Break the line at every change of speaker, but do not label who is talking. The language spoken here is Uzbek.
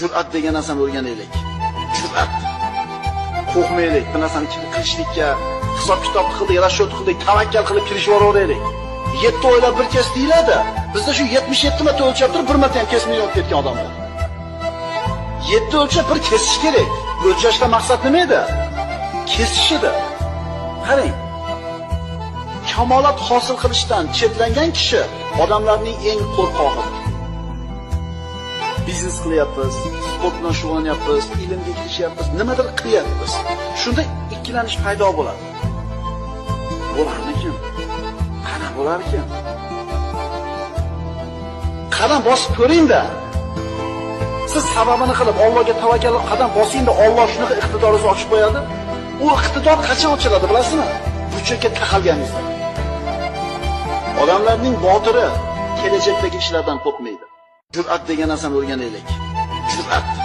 Jur'at degan narsani o'rganaylik. Jur'at. Qo'rqmaylik, bu narsani qilishlikka, hisob-kitob qildik, rashyot qildik, tavakkal qilib kirishib yuboraylik. 7 oylab bir kes deyiladi. Bizda shu 77 marta o'lchab turib, bir marta ham kesmay o'tib ketgan odamlar. 7 o'lchab bir kesish kerak. O'lchashda maqsad nima edi? Kesish edi. Qarang. Kamolat hosil qilishdan chetlangan kishi odamlarning eng qo'rqog'idir. Biznes qilyapmiz, sport bilan shug'ullanyapmiz, ilmga kirishyapmiz, nimadir qilyapmiz. Shunda ikkilanish paydo bo'ladi. Bo'larmikin? Qana bo'larkin? Qadam bosib ko'ring-da. Siz sababini qilib Allohga tavakkal qilib qadam bosing-da, Alloh shunaqa iqtidoringizni ochib qo'yadi. U iqtidor qachon ochiladi, bilasizmi? Buchakka taqalganingizda. Odamlarning botiri kelajakdagi ishlardan qo'rqmaydi. Jur'at degan narsani o'rganaylik. Jur'at.